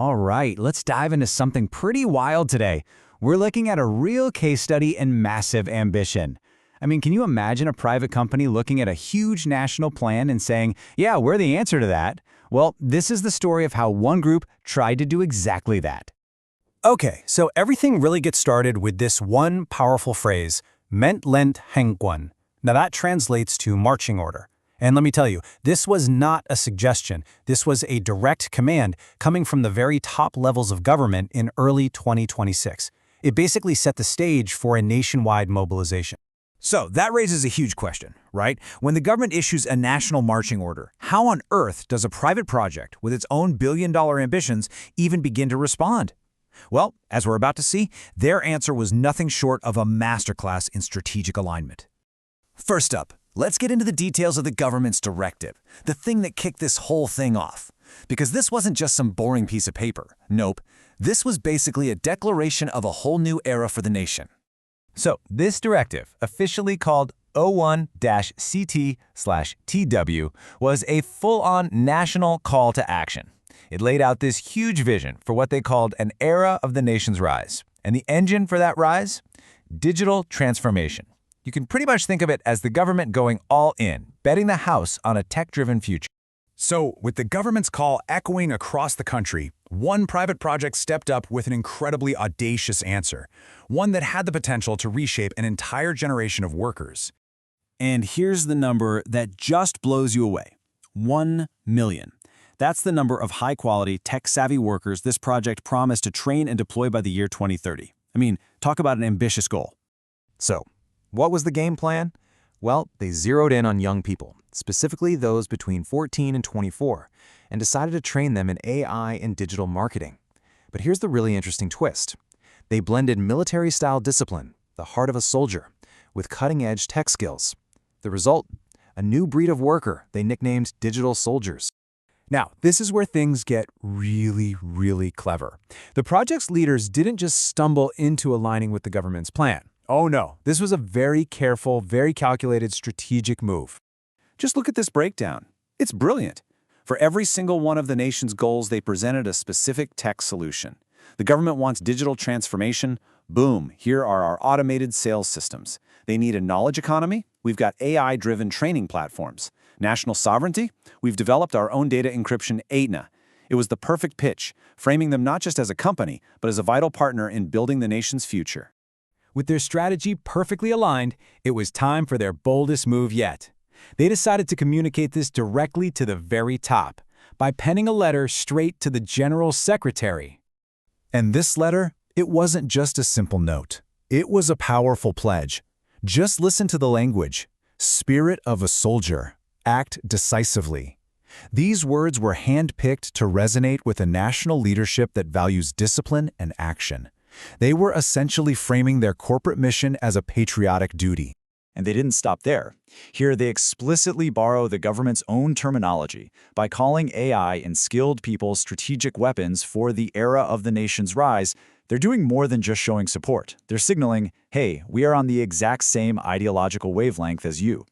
All right, let's dive into something pretty wild today. We're looking at a real case study in massive ambition. I mean, can you imagine a private company looking at a huge national plan and saying, yeah, we're the answer to that? Well, this is the story of how one group tried to do exactly that. Okay, so everything really gets started with this one powerful phrase, ment lent hengguan. Now that translates to marching order. And let me tell you, this was not a suggestion. This was a direct command coming from the very top levels of government in early 2026. It basically set the stage for a nationwide mobilization. So that raises a huge question, right? When the government issues a national marching order, how on earth does a private project with its own billion-dollar ambitions even begin to respond? Well, as we're about to see, their answer was nothing short of a masterclass in strategic alignment. First up, let's get into the details of the government's directive, the thing that kicked this whole thing off. Because this wasn't just some boring piece of paper. Nope. This was basically a declaration of a whole new era for the nation. So, this directive, officially called 01-CT/TW, was a full-on national call to action. It laid out this huge vision for what they called an era of the nation's rise. And the engine for that rise? Digital transformation. You can pretty much think of it as the government going all in, betting the house on a tech-driven future. So, with the government's call echoing across the country, one private project stepped up with an incredibly audacious answer, one that had the potential to reshape an entire generation of workers. And here's the number that just blows you away. 1 million. That's the number of high-quality, tech-savvy workers this project promised to train and deploy by the year 2030. I mean, talk about an ambitious goal. So, what was the game plan? Well, they zeroed in on young people, specifically those between 14 and 24, and decided to train them in AI and digital marketing. But here's the really interesting twist. They blended military-style discipline, the heart of a soldier, with cutting-edge tech skills. The result? A new breed of worker they nicknamed digital soldiers. Now, this is where things get really clever. The project's leaders didn't just stumble into aligning with the government's plan. Oh no, this was a very careful, very calculated strategic move. Just look at this breakdown. It's brilliant. For every single one of the nation's goals, they presented a specific tech solution. The government wants digital transformation. Boom, here are our automated sales systems. They need a knowledge economy. We've got AI-driven training platforms. National sovereignty? We've developed our own data encryption AIDNA. It was the perfect pitch, framing them not just as a company, but as a vital partner in building the nation's future. With their strategy perfectly aligned, it was time for their boldest move yet. They decided to communicate this directly to the very top by penning a letter straight to the General Secretary. And this letter, it wasn't just a simple note. It was a powerful pledge. Just listen to the language. Spirit of a soldier. Act decisively. These words were handpicked to resonate with a national leadership that values discipline and action. They were essentially framing their corporate mission as a patriotic duty. And they didn't stop there. Here they explicitly borrow the government's own terminology by calling AI and skilled people strategic weapons for the era of the nation's rise. They're doing more than just showing support. They're signaling, hey, we are on the exact same ideological wavelength as you.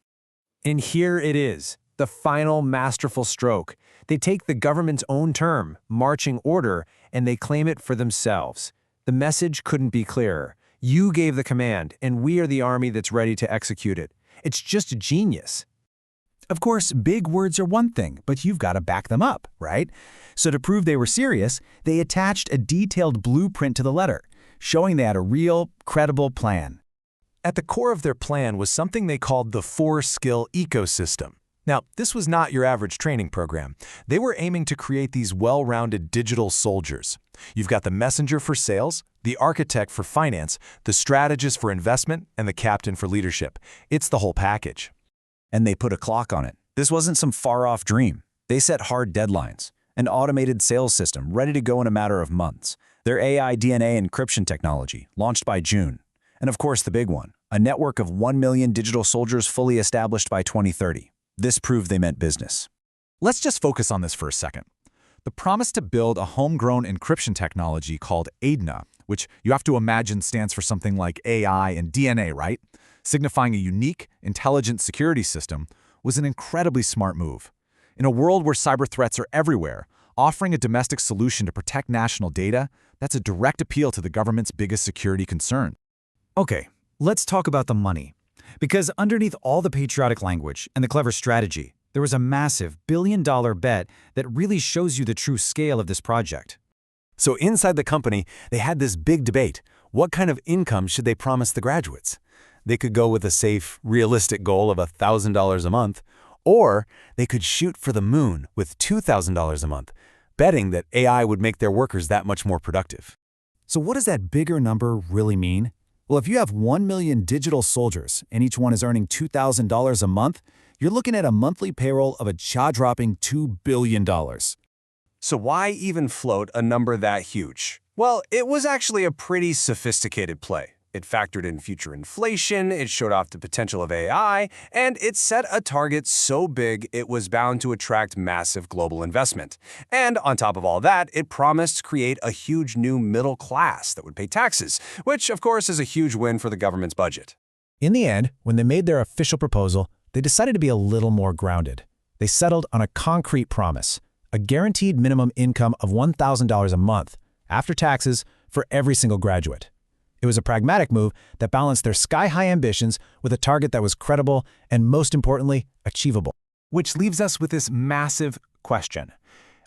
And here it is, the final masterful stroke. They take the government's own term, marching order, and they claim it for themselves. The message couldn't be clearer. You gave the command, and we are the army that's ready to execute it. It's just genius. Of course, big words are one thing, but you've got to back them up, right? So to prove they were serious, they attached a detailed blueprint to the letter, showing they had a real, credible plan. At the core of their plan was something they called the 4-skill ecosystem. Now, this was not your average training program. They were aiming to create these well-rounded digital soldiers. You've got the messenger for sales, the architect for finance, the strategist for investment, and the captain for leadership. It's the whole package. And they put a clock on it. This wasn't some far-off dream. They set hard deadlines. An automated sales system ready to go in a matter of months. Their AI DNA encryption technology, launched by June. And of course the big one, a network of 1 million digital soldiers fully established by 2030. This proved they meant business. Let's just focus on this for a second. The promise to build a homegrown encryption technology called AIDNA, which you have to imagine stands for something like AI and DNA, right? Signifying a unique, intelligent security system, was an incredibly smart move. In a world where cyber threats are everywhere, Offering a domestic solution to protect national data, that's a direct appeal to the government's biggest security concern. Okay, let's talk about the money. Because underneath all the patriotic language and the clever strategy, there was a massive billion-dollar bet that really shows you the true scale of this project. So inside the company, they had this big debate. What kind of income should they promise the graduates? They could go with a safe, realistic goal of $1,000 a month, or they could shoot for the moon with $2,000 a month, betting that AI would make their workers that much more productive. So what does that bigger number really mean? Well, if you have 1 million digital soldiers and each one is earning $2,000 a month, you're looking at a monthly payroll of a jaw-dropping $2 billion. So why even float a number that huge? Well, it was actually a pretty sophisticated play. It factored in future inflation, it showed off the potential of AI, and it set a target so big it was bound to attract massive global investment. And on top of all that, it promised to create a huge new middle class that would pay taxes, which of course is a huge win for the government's budget. In the end, when they made their official proposal, they decided to be a little more grounded. They settled on a concrete promise, a guaranteed minimum income of $1,000 a month, after taxes, for every single graduate. It was a pragmatic move that balanced their sky-high ambitions with a target that was credible and, most importantly, achievable. Which leaves us with this massive question.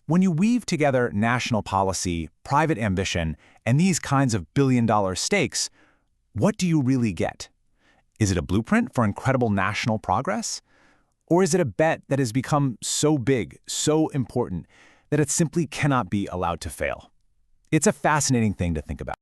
When you weave together national policy, private ambition, and these kinds of billion-dollar stakes, what do you really get? Is it a blueprint for incredible national progress? Or is it a bet that has become so big, so important, that it simply cannot be allowed to fail? It's a fascinating thing to think about.